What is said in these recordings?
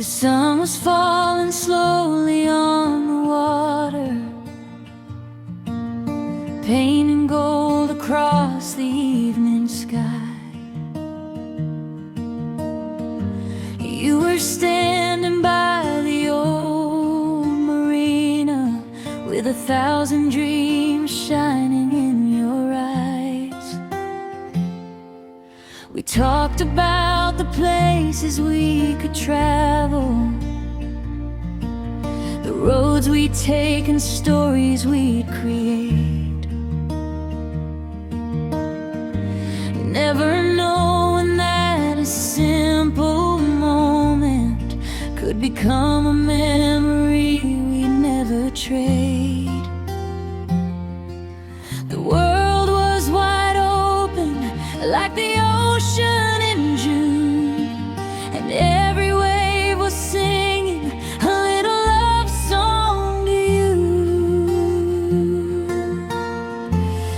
The sun was falling slowly on the water, painting gold across the evening sky. You were standing by the old marina with 1,000 dreams shining in your eyes. We talked about the places we could travel, the roads we'd take and stories we'd create. Never knowing that a simple moment could become a memory we'd never trade. The world was wide open like the ocean in June, and every wave was singing a little love song to you.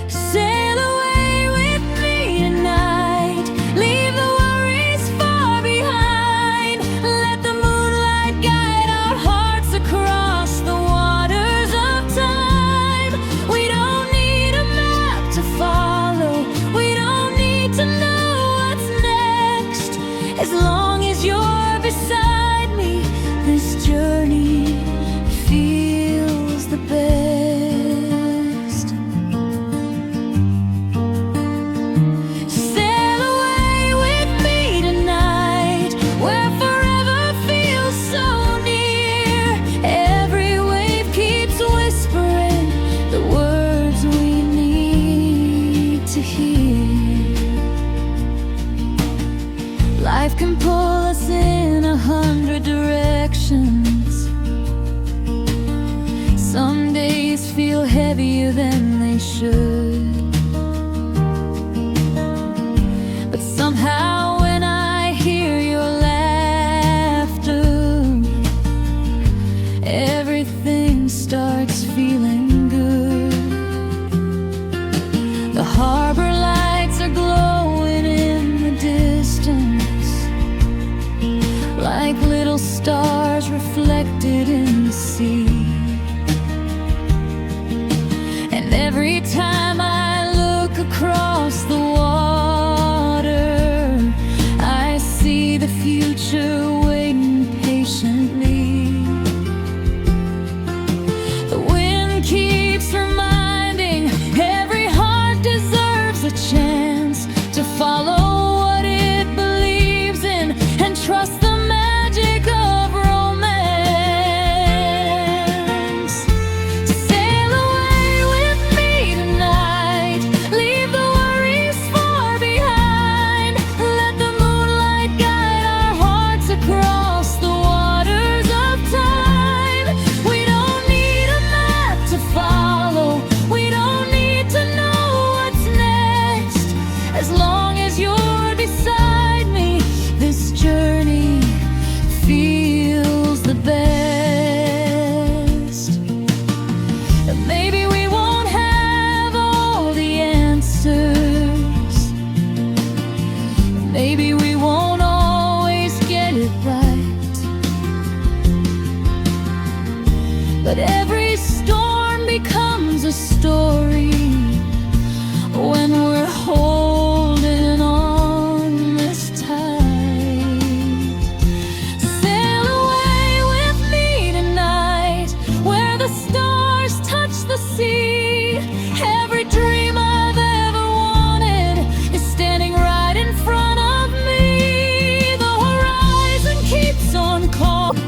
Sail away with me tonight, leave the worries far behind, let the moonlight guide our hearts across the waters of time. We don't need a map to follow, we don't need to know what's next. As long as you're beside me, this journey feels the best. Sail away with me tonight, where forever feels so near. Every wave keeps whispering the words we need to hear. Life can pull us in 100 directions. Some days feel heavier than they should, but somehow when I hear your laughter, everything starts feeling good. The harbor lights are glowing in the distance, like little stars reflected in the sea. And every time I look across the water, I see the future waiting patiently. The wind keeps reminding every heart deserves a chance to follow what it believes in and trust the magic of romance. Sail away with me tonight, leave the worries far behind, let the moonlight guide our hearts across the waters of time. We don't need a map to follow, we don't need to know what's next. As long as you're beside me, this journey feels the best. Maybe we won't have all the answers, maybe we won't always get it right, but every storm becomes a story when we're holding on this tight. Sail away with me tonight, where the stars touch the sea. Every dream I've ever wanted is standing right in front of me. The horizon keeps on calling.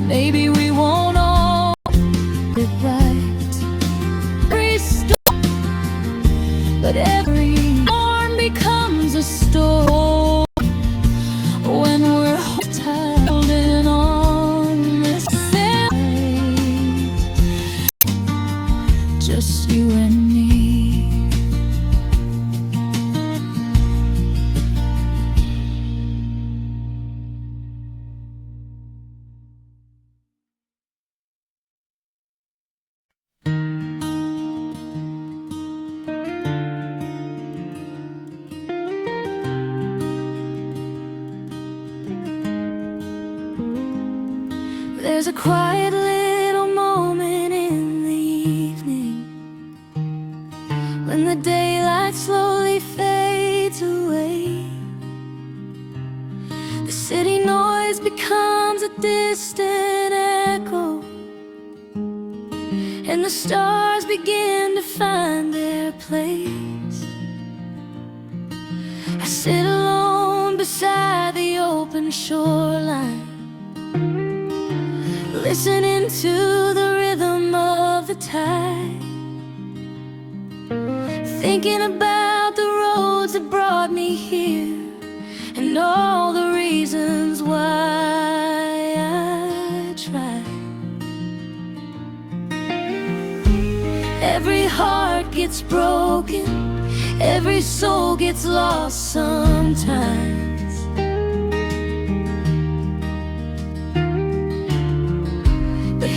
Maybe we won't all get it right. Every storm There's a quiet little moment in the evening when the daylight slowly fades away. The city noise becomes a distant echo, and the stars begin to find their place. I sit alone beside the open shoreline, listening to the rhythm of the tide, thinking about the roads that brought me here and all the reasons why I tried. Every heart gets broken, every soul gets lost sometimes.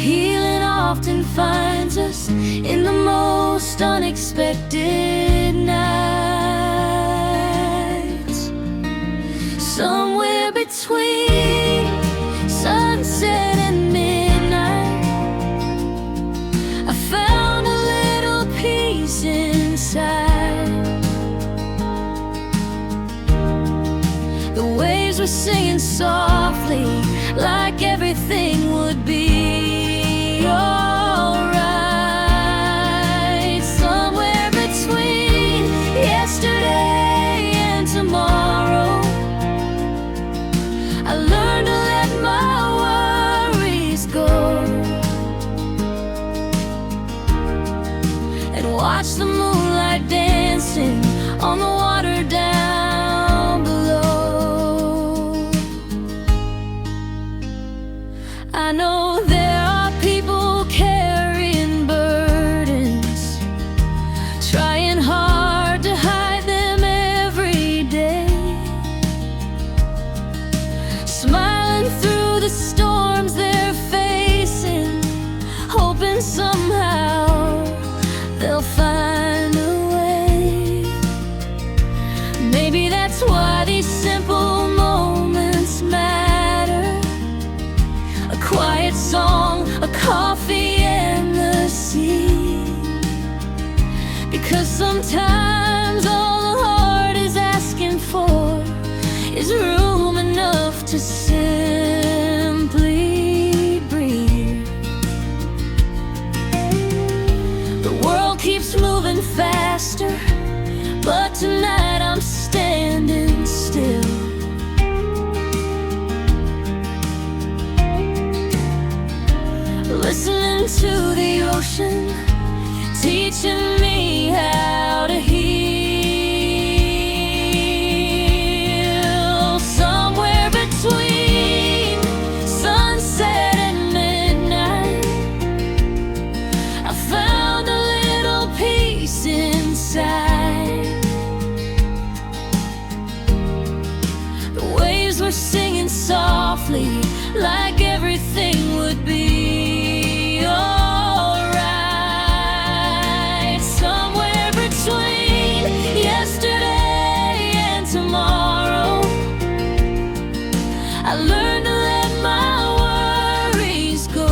Healing often finds us in the most unexpected nights. Somewhere between sunset and midnight, I found a little peace inside. The waves were singing softly, like everything would be alright. Somewhere between yesterday and tomorrow, I learned to let my worries go and watch the moonlight dancing on the water down below. I know there are people carrying burdens, trying hard to hide them every day, smiling through the storms they're facing, hoping somehow they'll find a way. Maybe that's why these simple moments matter. A quiet song, a coffee and the sea. Because sometimes all the heart is asking for is room enough to simply breathe. The world keeps moving faster, but tonight I'm standing still, listening to the ocean, teaching me how to heal. Somewhere between sunset and midnight, I found a little peace inside. The waves were singing softly, like everything would be alright. Somewhere between yesterday and tomorrow, I learned to let my worries go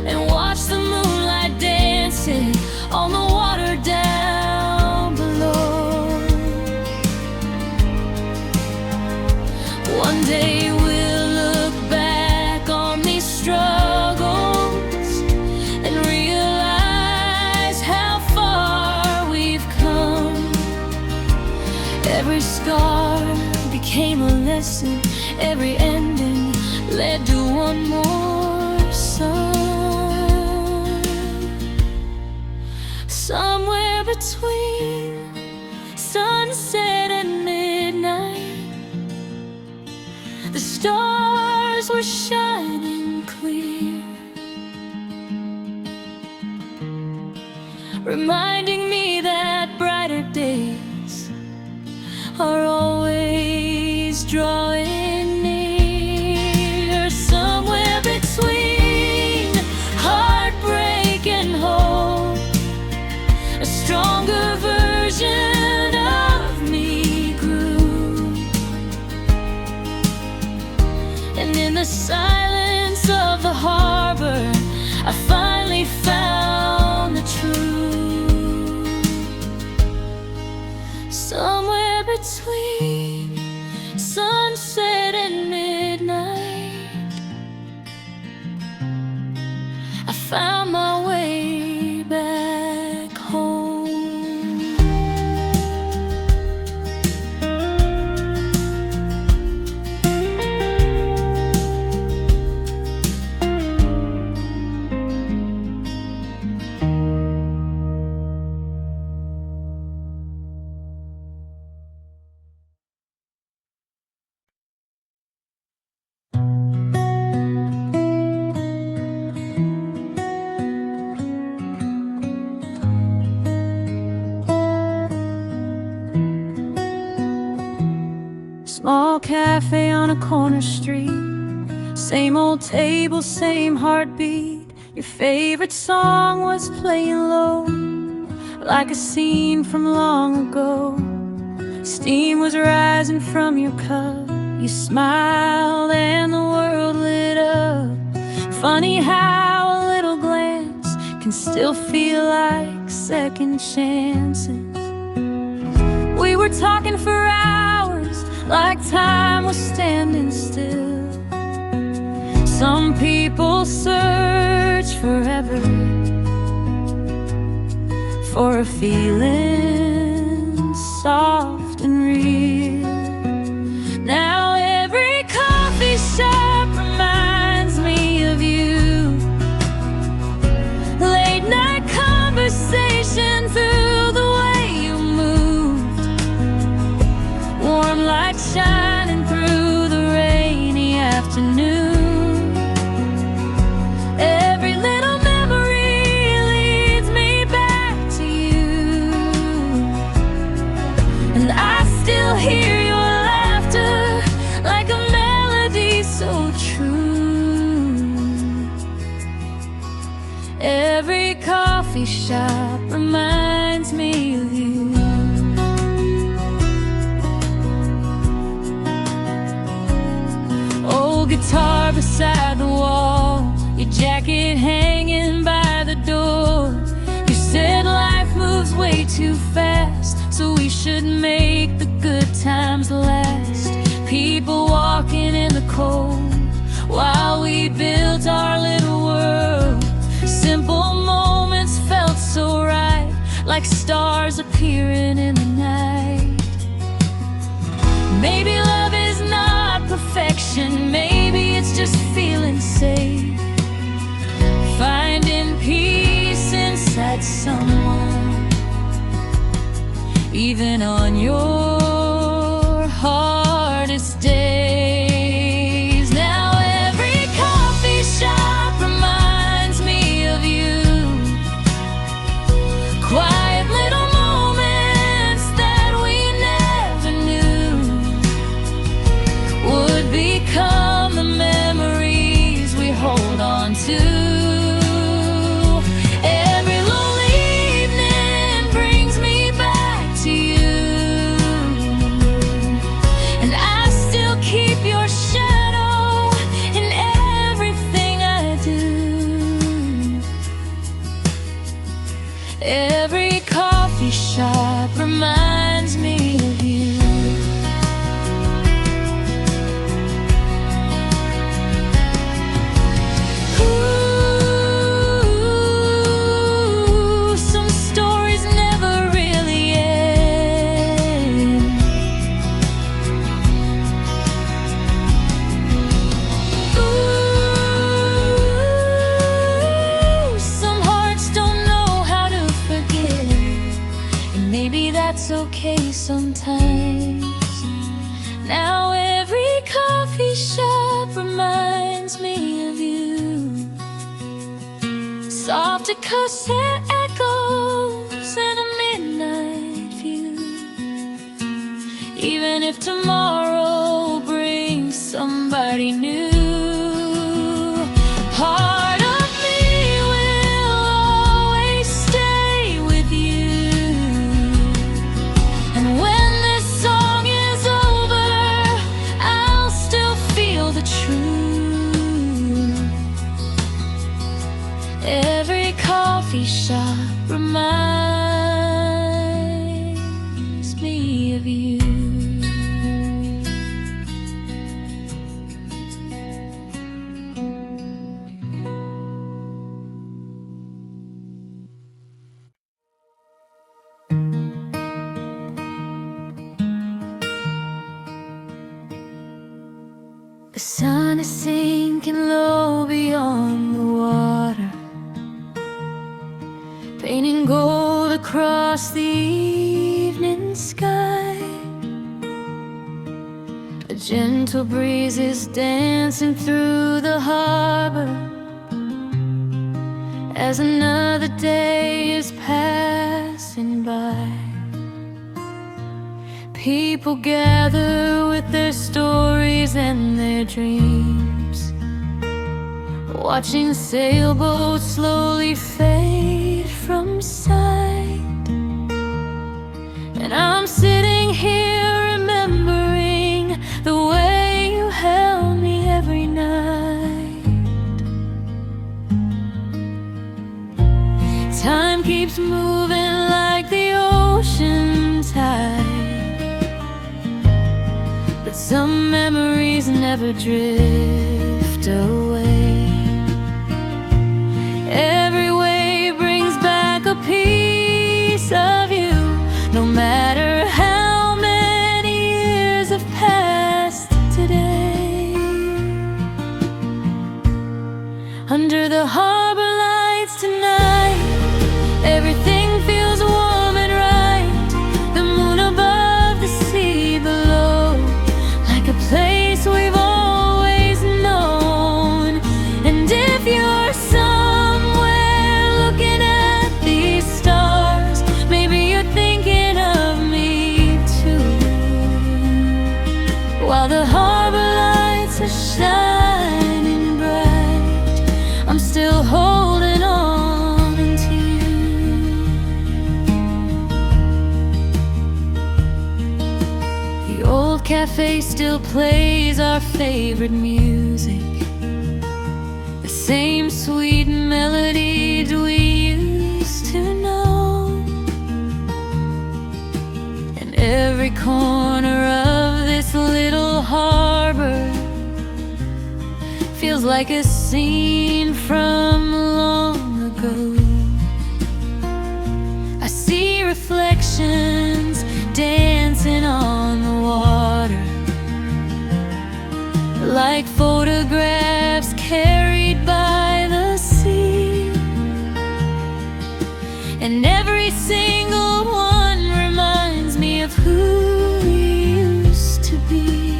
and watch the moonlight dancing on the water down below. One day we'll look back on these struggles and realize how far we've come. Every scar became a lesson, every ending led to one more sun. Somewhere between sunset and midnight, the stars were shining clear, reminding me that brighter days are always drawing near. Somewhere between heartbreak and hope, a stronger version of me grew. between sunset and midnight, I found my way back home. Small cafe on a corner street, same old table, same heartbeat. Your favorite song was playing low, like a scene from long ago. Steam was rising from your cup. You smiled and the world lit up. Funny how a little glance can still feel like second chances. We were talking for hours, like time was standing still. Some people search forever for a feeling soft and real. Now every coffee shop reminds me of you. Late night conversation through the way you moved. Warm light shining through the rainy afternoon. Every little memory leads me back to you, and I still hear your laughter like a melody so true. Every coffee shop reminds me of you. Old guitar beside the wall, your jacket hanging by the door. You said life moves way too fast, so we should make the good times last. People walking in the cold while we built our little world. Simple moments felt so right, like stars appearing in the night. Maybe love is not perfection, maybe it's just feeling safe, finding peace inside someone, even on your hardest days. Now every coffee shop reminds me of you. Quiet little moments that we never knew would become the memories we hold on to. Every lonely evening brings me back to you, and I still keep your shadow in everything I do. Every coffee shop reminds me of you. Ooh, some stories never really end. Ooh, some hearts don't know how to forget, and maybe that's okay sometimes. Now every coffee shop reminds me of you. Soft acoustic echoes and a midnight view. Even if tomorrow brings somebody new, part of me will always stay with you. And when this song is over, I'll still feel the truth. Every coffee shop reminds me of you. The sun is sinking low beyond the water, painting gold across the evening sky. A gentle breeze is dancing through the harbor as another day is passing by. People gather with their stories and their dreams, watching sailboats slowly fade from sight. And I'm sitting here remembering the way you held me every night. Time keeps moving like the ocean tide, but some memories never drift away. Every wave brings back a piece of you, no matter how many years have passed today. Under the harbor lights tonight, everything feels warm and right. The moon above, the sea below, like a place we've always known. And if you're somewhere looking at these stars, maybe you're thinking of me too. While the harbor lights are shining bright, I'm still holding on to you. The old cafe still plays our favorite music, the same sweet melodies we used to know. And every corner of this little harbor feels like a scene from long ago. I see reflections dancing on the water, like photographs carried by the sea. And every single one reminds me of who we used to be.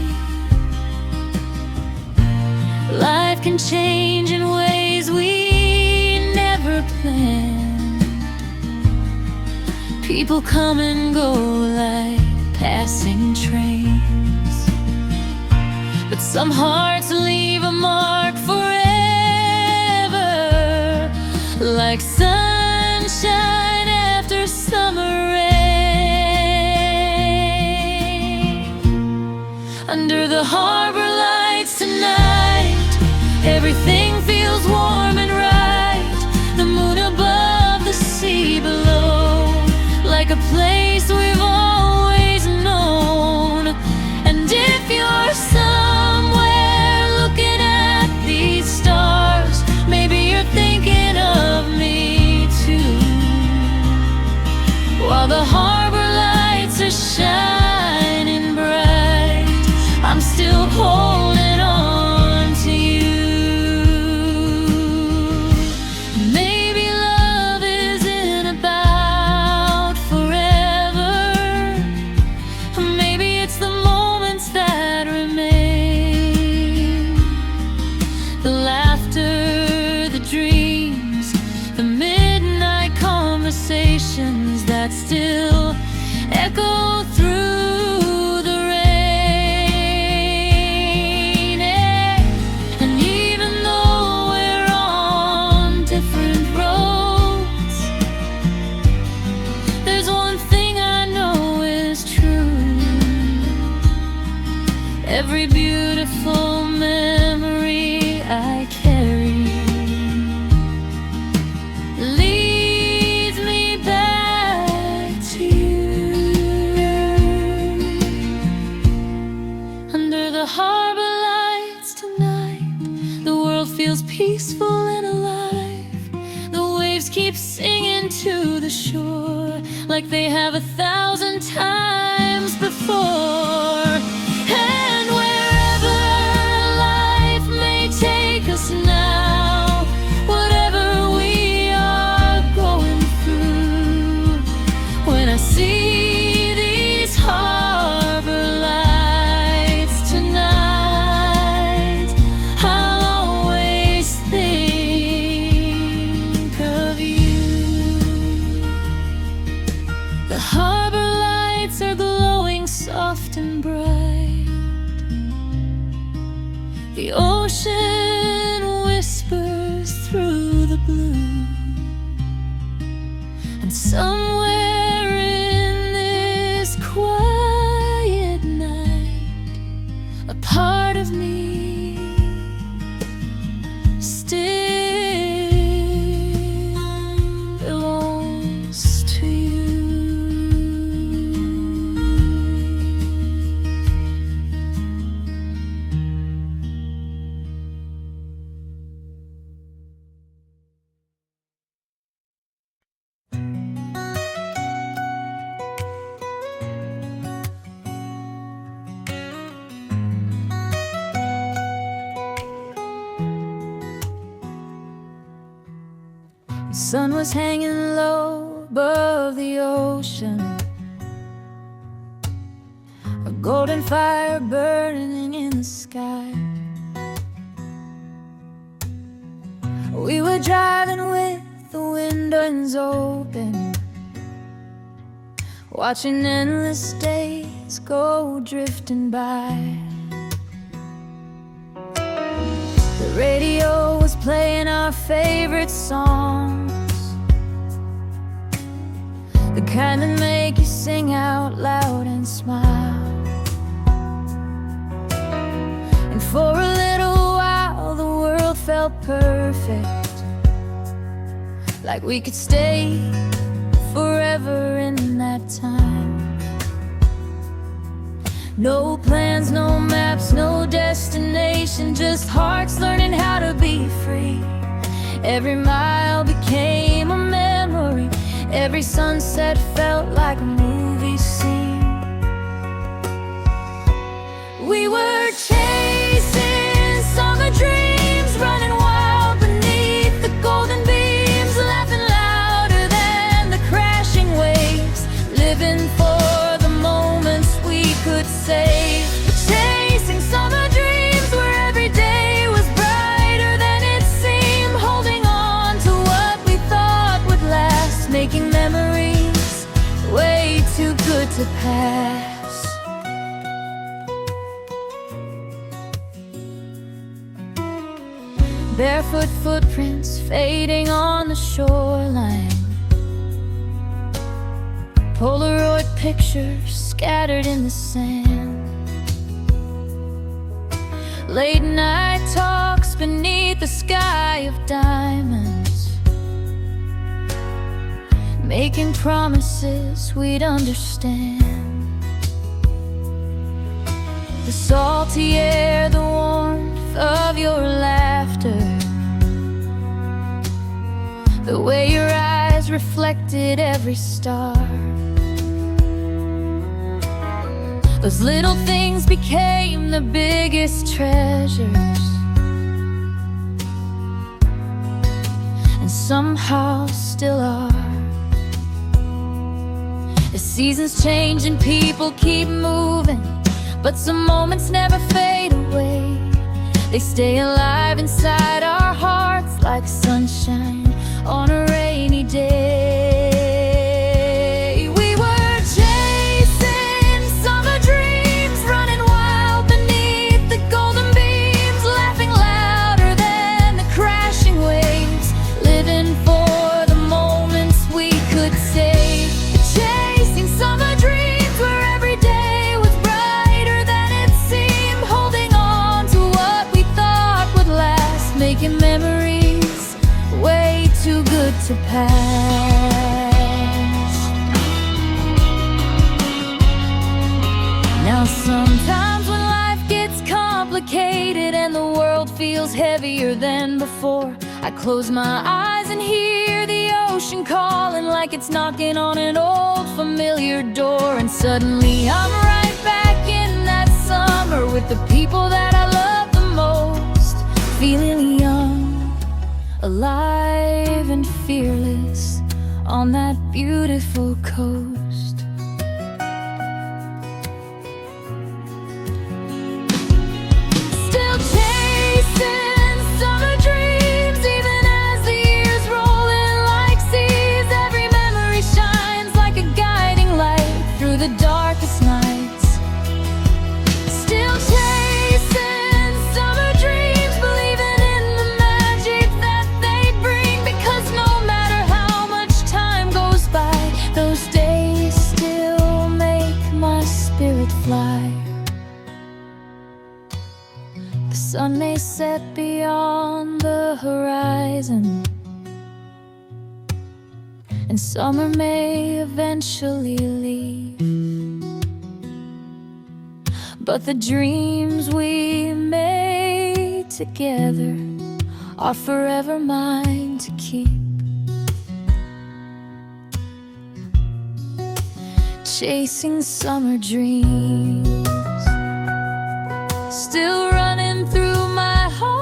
Life can change in ways we never planned. People come and go like passing trains, but some hearts leave a mark forever, like sunshine after summer rain. Under the harbor lights tonight, everything feels warm and right. The moon above, the sea below, like a place we've always known. And if you're somewhere looking at these stars, maybe you're thinking of me too. While the harbor lights are shining bright, I'm still holding on to you. Maybe love isn't about forever. Maybe it's the moments that remain, the laughter, the dreams, the midnight conversations that still echo through the rain. And even though we're on different roads, there's one thing I know is true. Every beautiful memory I carry leads me back to you. Under the harbor lights tonight, the world feels peaceful and alive. The waves keep singing to the shore like they have 1,000 times before. And wherever The ocean whispers through the blue, and somewhere in this quiet night, a part of me still belongs to you. The sun was hanging low above the ocean, a golden fire burning in the sky. We were driving with the windows open, watching endless days go drifting by. The radio was playing our favorite songs, the kind that make you sing out loud and smile. And for a little while the world felt perfect, like we could stay forever in that time. No plans, no maps, no destination, just hearts learning how to be free. Every mile became a memory, every sunset felt like a movie scene. We were chasing summer dreams, running wild beneath the golden beams, laughing louder than the crashing waves, living for the moments we could save. Chasing summer dreams where every day was brighter than it seemed, holding on to what we thought would last, making memories way too good to pass. Barefoot footprints fading on the shoreline, Polaroid pictures scattered in the sand, late night talks beneath the sky of diamonds, making promises we'd understand. The salty air, the warmth of your laughter, the way your eyes reflected every star. Those little things became the biggest treasures, and somehow still are. The seasons change and people keep moving, but some moments never fade away. They stay alive inside our hearts like sunshine on a rainy day. We were chasing summer dreams, running wild beneath the golden beams, laughing louder than the crashing waves, living for the moments we could save. Chasing summer dreams where every day was brighter than it seemed, holding on to what we thought would last, making memories way too good to pass. Now sometimes when life gets complicated and the world feels heavier than before, I close my eyes and hear the ocean calling like it's knocking on an old familiar door. And suddenly I'm right back in that summer with the people that I love the most, feeling young, alive and fearless on that beautiful coast. Still chasing summer dreams, even as the years roll in like seas. Every memory shines like a guiding light through the darkest nights. Still chasing summer dreams, sun may set beyond the horizon, and summer may eventually leave, but the dreams we made together are forever mine to keep. Chasing summer dreams, still running through my heart.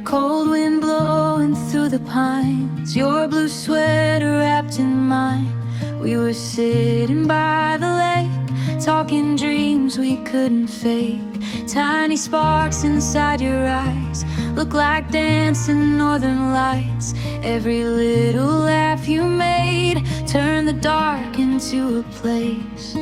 Cold wind blowing through the pines, your blue sweater wrapped in mine. We were sitting by the lake, talking dreams we couldn't fake. Tiny sparks inside your eyes look like dancing northern lights. Every little laugh you made turned the dark into a place.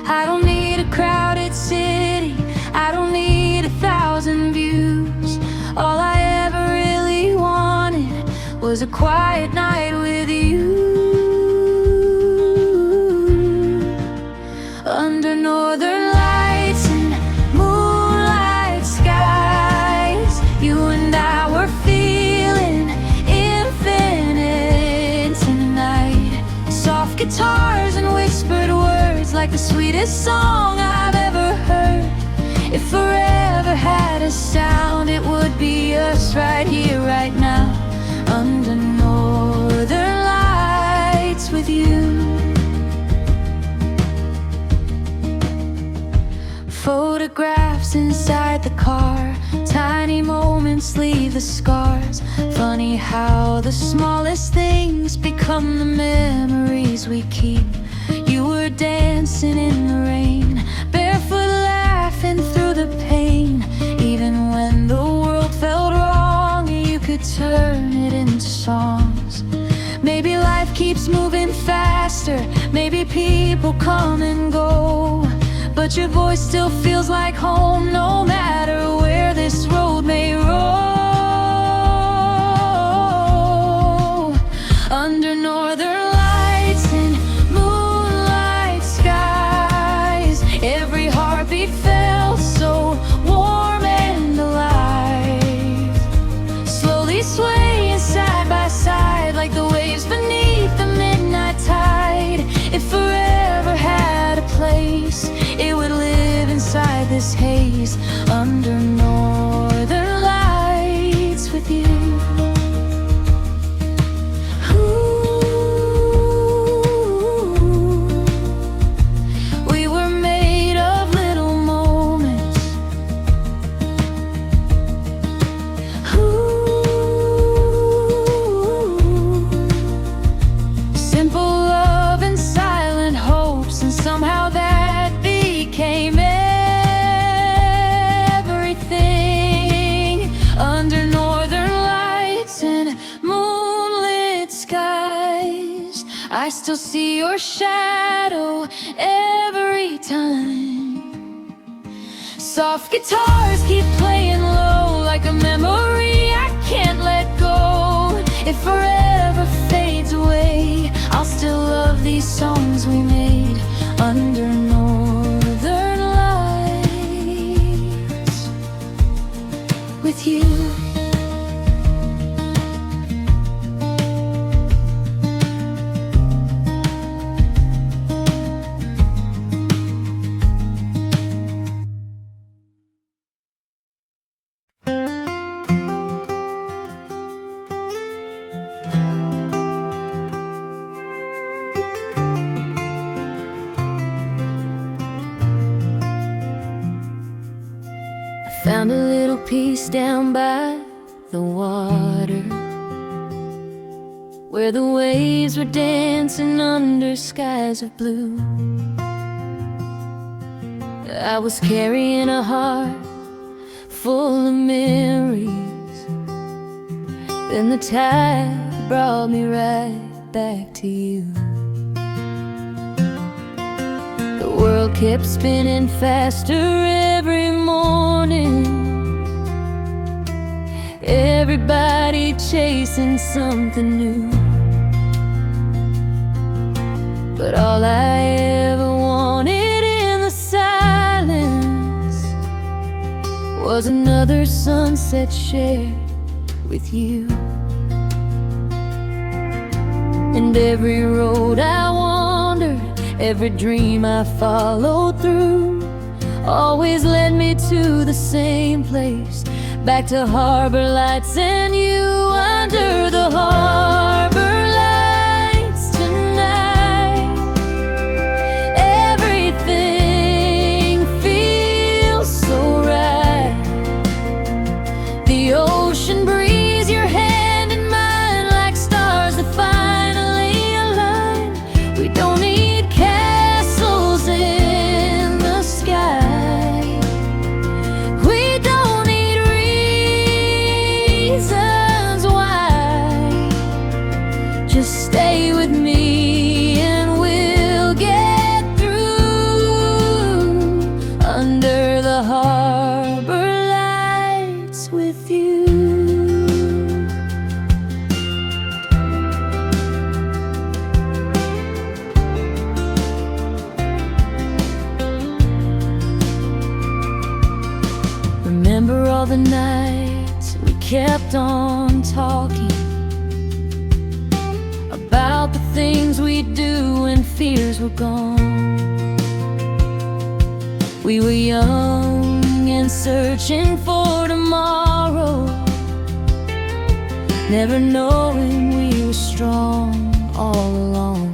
I don't need a crowded city, I don't need 1,000 views. All I ever really wanted was a quiet night with you. Under northern lights and moonlight skies, you and I were feeling infinite tonight. Soft guitars and whispered words like the sweetest song I've ever heard. If forever had a sound, it would be us right here, right now, under northern lights with you. Photographs inside the car, tiny moments leave the scars. Funny how the smallest things become the memories we keep. You were dancing in the rain, barefoot laughing through the pain. Even when the world felt wrong, you could turn it into songs. Maybe life keeps moving faster, maybe people come and go, but your voice still feels like home, no matter where this road may roll. Under northern lights and moonlight skies, every heartbeat felt so warm and alive, slowly swaying side by side like the waves beneath the midnight tide. If forever had a place, it would live inside this haze, under northern lights with you. We were made of little moments. Simple love and silent hopes, and somehow that became everything. Under northern lights and moonlit skies, I still see your shadow every time. Soft guitars keep playing low like a memory I can't let go. If forever fades away, I'll still love these songs we made under northern lights with you. Found a little piece down by the water, where the waves were dancing under skies of blue. I was carrying a heart full of memories, then the tide brought me right right back to you. The world kept spinning faster every morning, everybody chasing something new. But all I ever wanted in the silence was another sunset shared with you. And every road I wandered, every dream I followed through, always led me to the same place, back to harbor lights and you. Under the harbor lights tonight, everything feels so right. The ocean breeze, your hand in mine, like stars that finally align. We don't need castles in the sky, we don't need reasons why. Just stay with me and we'll get through. Under the harbor lights with you. Remember all the nights we kept on talking about the things we'd do when fears were gone. We were young and searching for tomorrow, never knowing we were strong all along.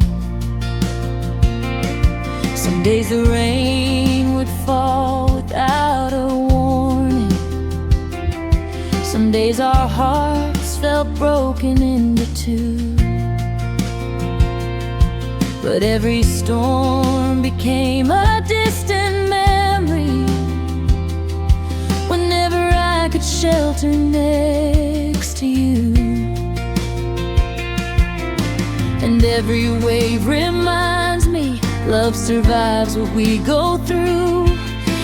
Some days the rain would fall without a warning, some days our hearts felt broken into two. But every storm became a distant memory whenever I could shelter next to you. And every wave reminds me love survives what we go through,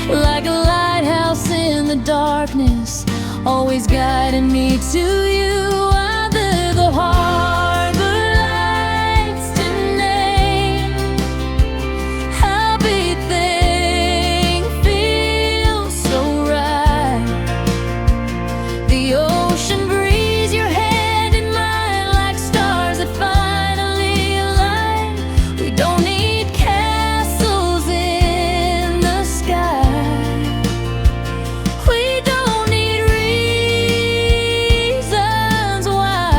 like a lighthouse in the darkness, always guiding me to you. Under the harbor lights tonight, everything feels so right. The ocean breeze, your hand in mine, like stars that finally align. We don't need castles in the sky, we don't need reasons why.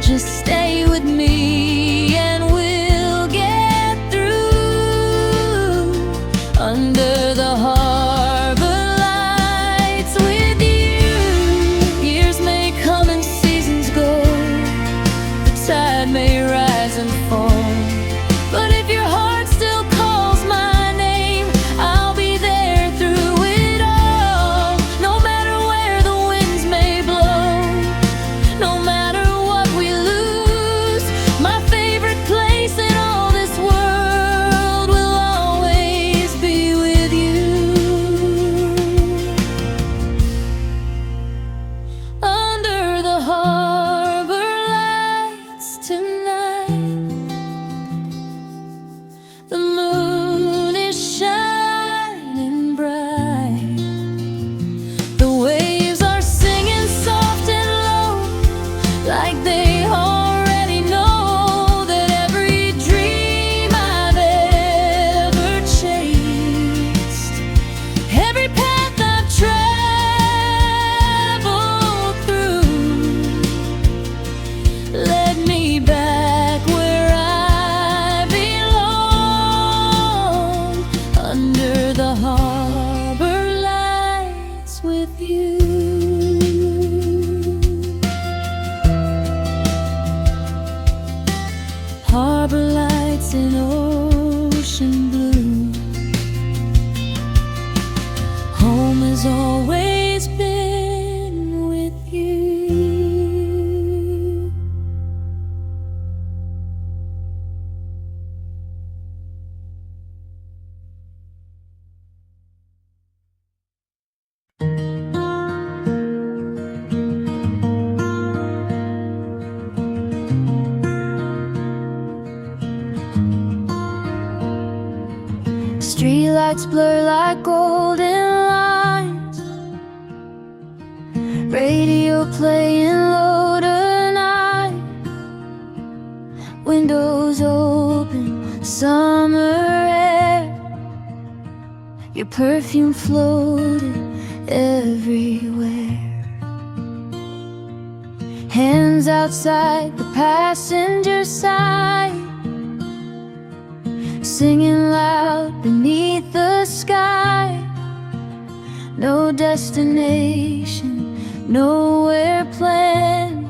Just stay with me and we'll get through. Under the harbor lights with you. Years may come and seasons go, the tide may rise and fall, but if your heart still calls my name, I'll be there through it all. No matter where the winds may blow, no matter what we lose, my favorite place in all this world will always be with you. Under the harbor lights tonight, the moon is shining bright. The waves are singing soft and low, like they already know that every dream I've ever chased, every path I've traveled through, led me back where I belong. Under the harbor lights with you. lights blur like golden lines. Radio playing low tonight. Windows open, summer air. Your perfume floated everywhere. Hands outside the passenger side, singing loud beneath the sky. No destination, nowhere planned,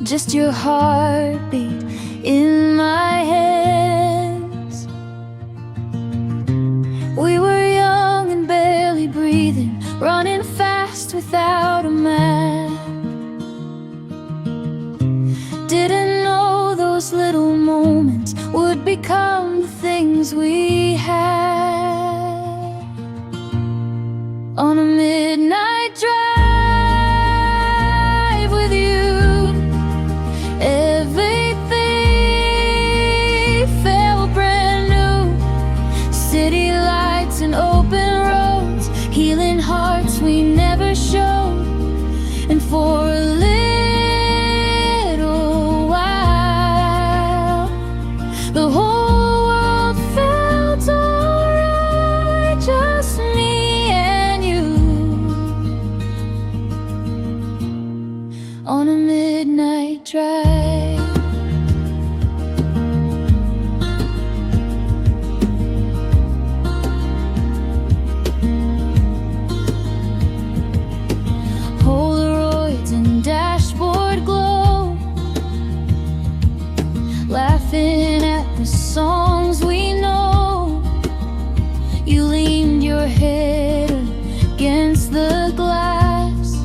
just your heartbeat in my hands. We were young and barely breathing, running fast without a map. Didn't know those little moments would become the things we had. On a midnight drive with you, everything felt brand new. City lights and open roads, healing hearts we never showed. And for a little while, the whole world felt alright, just me and you. On a midnight drive. Polaroids and dashboard glow, laughing at the songs we know. You leaned your head against the glass,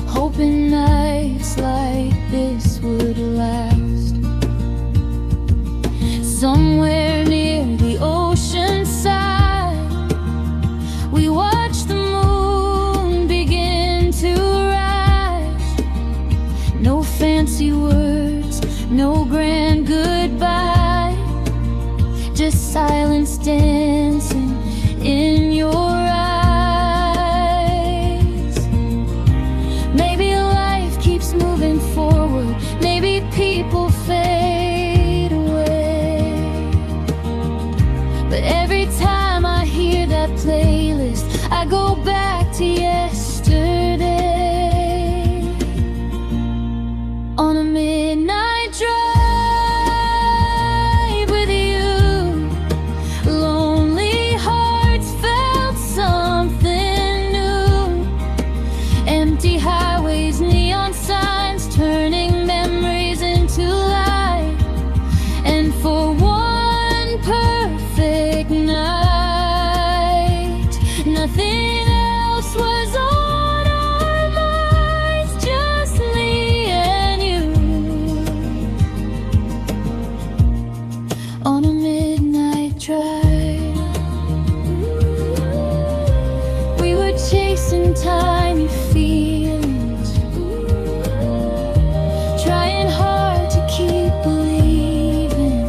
hoping nights like this would last. Somewhere near the ocean side, we watched the moon begin to rise. No fancy words, no grand goodbye, just silence dancing in your eyes. Maybe life keeps moving forward, maybe people fade away. But every time I hear that playlist, I go back to yesterday. On a midnight drive with you, lonely hearts felt something new. Empty highways, neon signs, turning memories into light. And for one perfect night, nothing else was on our minds, just me and you. On a midnight drive, we were chasing tiny feelings, trying hard to keep believing.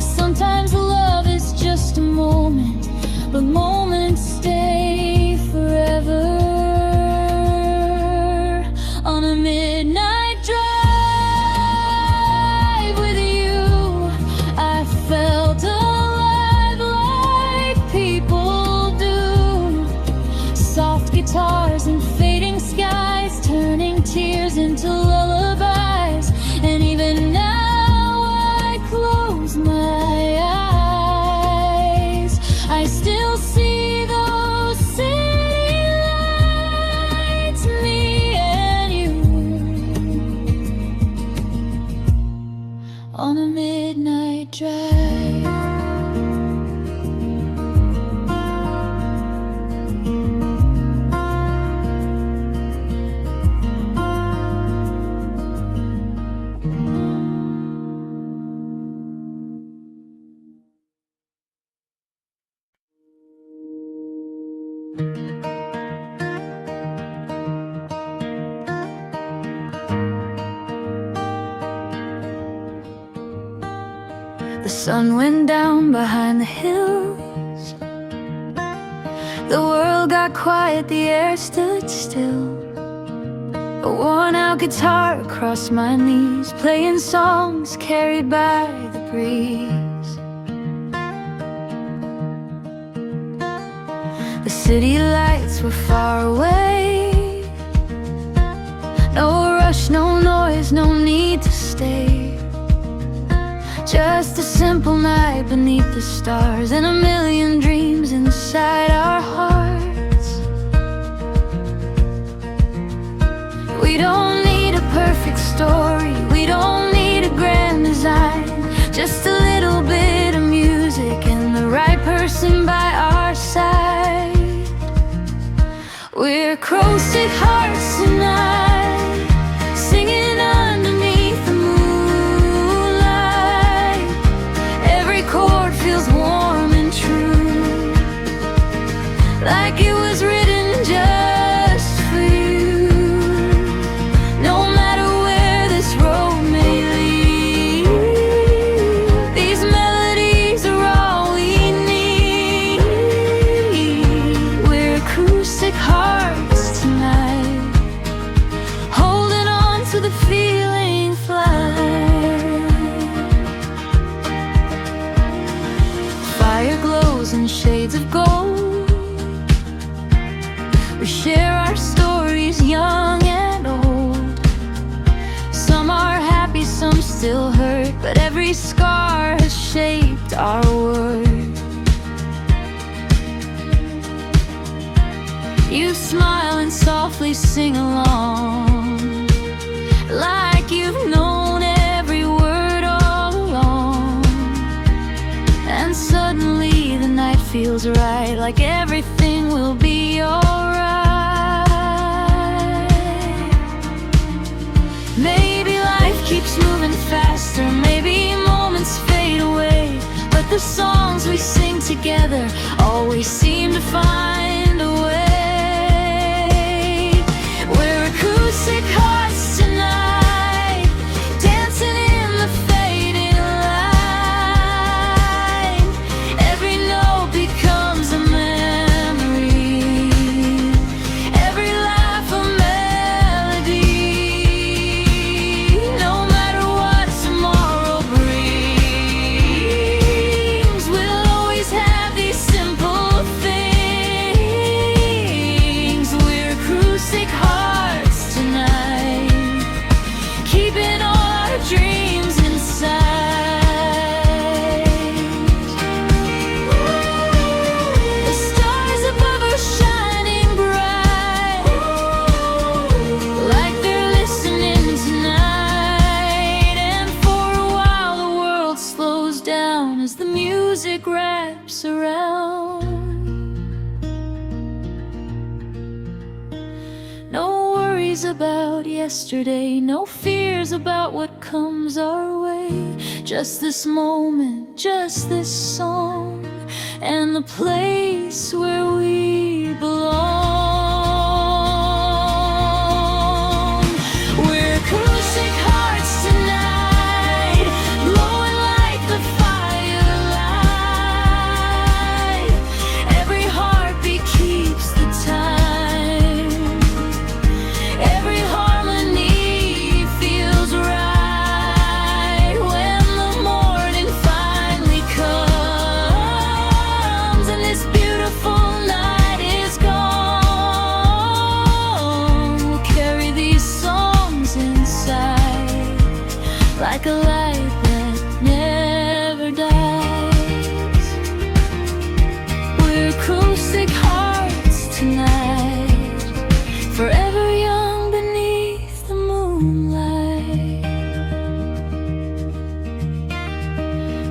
Sometimes love is just a moment, but moments stay forever. On a midnight drive with you, I felt alive like people do. Soft guitars and fading skies, turning tears into lullabies. And even now I close my eyes, I still see those city lights, me and you. On a midnight drive. sun went down behind the hills. The world got quiet, the air stood still. A worn-out guitar across my knees, playing songs carried by the breeze. The city lights were far away. No rush, no noise, no need to stay. Just a simple night beneath the stars, and a million dreams inside our hearts. We don't need a perfect story, we don't need a grand design. Just a little bit of music and the right person by our side. We're acoustic hearts tonight, singing underneath the moonlight. Every chord feels warm and true, like it was written just for you. No matter where this road may lead, these melodies are all we need. We're acoustic hearts tonight, holding on to the feeling flight. Fire glows in shades of gold. We share our stories, young and old. Some are happy, some still hurt, but every scar has shaped our world. You smile and softly sing along, like you've known every word all along. And suddenly the night feels right, like everything will be alright. Maybe life keeps moving faster, maybe moments fade away, but the songs we sing together always seem to find a way. We're acoustic hearts tonight, dancing in the fading light. Every note becomes a memory, every laugh a melody. No matter what tomorrow brings, we'll always have these simple things. We're acoustic hearts tonight, keeping all our dreams inside. The stars above are shining bright, like they're listening tonight. And for a while the world slows down as the music wraps around. No worries about yesterday, no fears about what comes our way. Just this moment, just this song, and the place where we belong. We're acoustic hearts tonight, glowing like the firelight. Every heartbeat keeps the time, every harmony feels right. When the morning finally comes and this beautiful night is gone, we'll carry these songs inside, like a light that never dies. We're acoustic hearts tonight, forever young beneath the moonlight.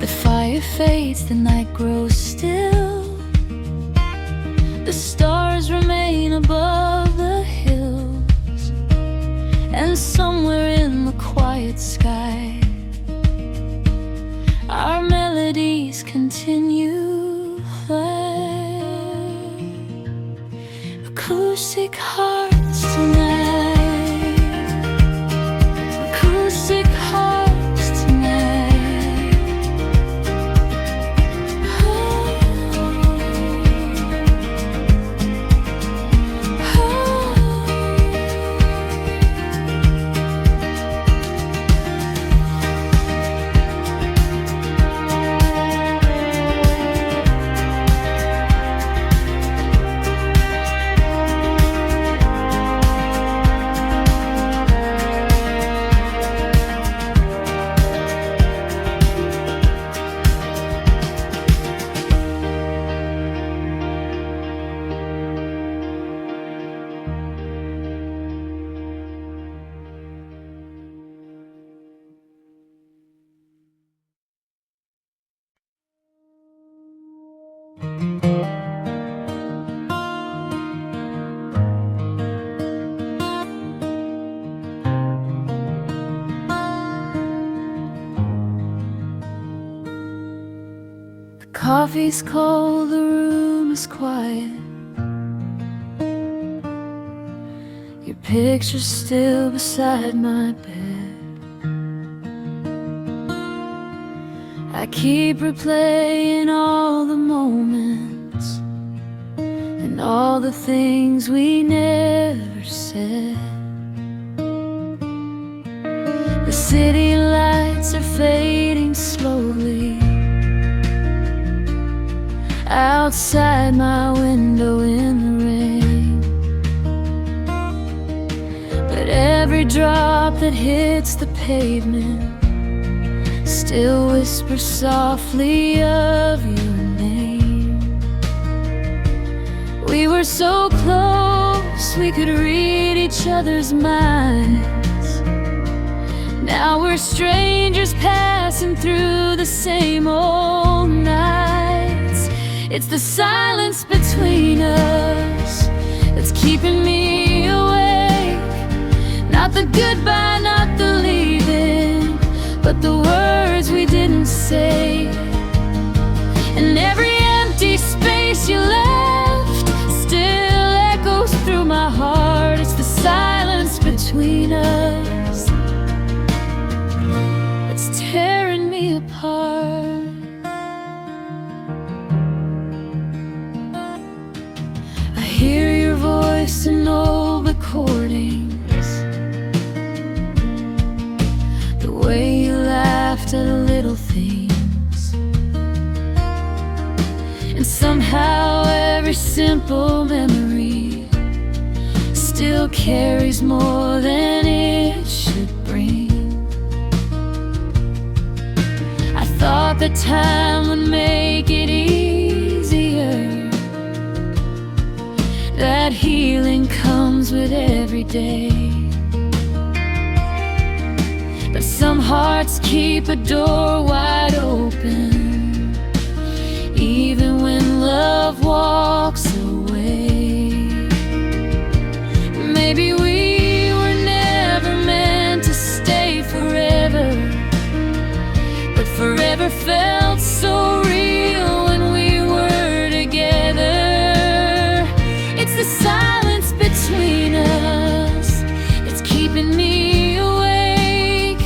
The fire fades, the night grows still. The stars remain above the hills, and somewhere in the quiet sky, our melodies continue flying. Acoustic hearts tonight, acoustic hearts tonight. coffee's cold, the room is quiet. Your picture's still beside my bed. I keep replaying all the moments and all the things we never said. The city lights are fading slowly outside my window in the rain. But every drop that hits the pavement still whispers softly of your name. We were so close, we could read each other's minds. Now we're strangers passing through the same old nights. It's the silence between us that's keeping me awake. Not the goodbye, not the leaving, but the words we didn't say. And every empty space you left still echoes through my heart. It's the silence between us that's tearing me apart. I hear your voice in old recordings, the way you laughed at little things. And somehow every simple memory still carries more than it should bring. I thought that time would make it easier, that healing comes with every day. But some hearts keep a door wide open, even when love walks away. Maybe we were never meant to stay forever, but forever felt so real when we were together. It's the silence between us that's keeping me awake.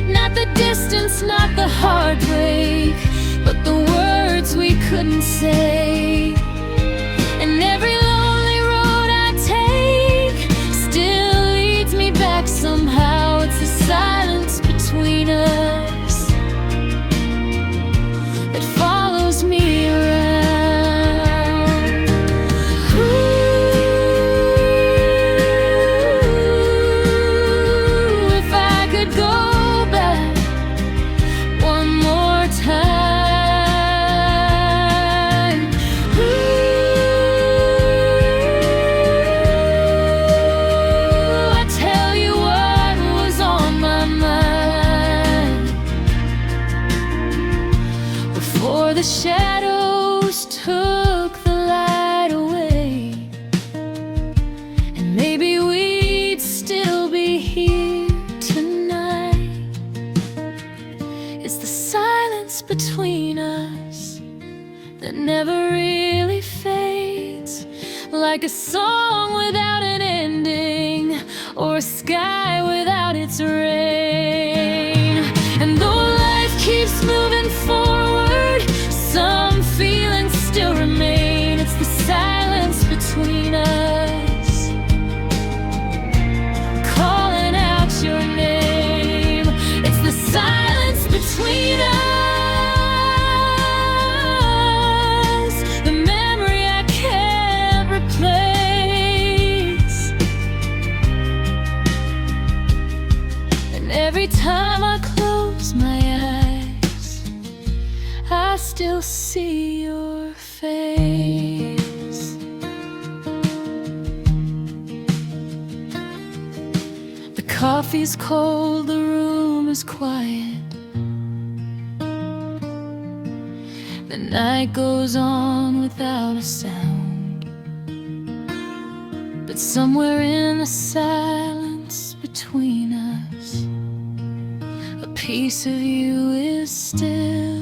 Not the distance, not the heartbreak, but the words we couldn't say. And every lonely road I take still leads me back somehow. It's the silence between us that follows me around. Ooh, if I could go back one more time. Ooh, I tell you what was on my mind before the shadows took the light away. And maybe we'd still be here tonight. It's the silence between us that never really fades, like a song without an ending, or a sky without its rain. And though life keeps moving forward, some feelings still remain. It's the silence between us, calling out your name. It's the silence between us, the memory I can't replace. And every time I close my eyes, I still see your face. The coffee's cold, the room is quiet. The night goes on without a sound, but somewhere in the silence between us, a piece of you is still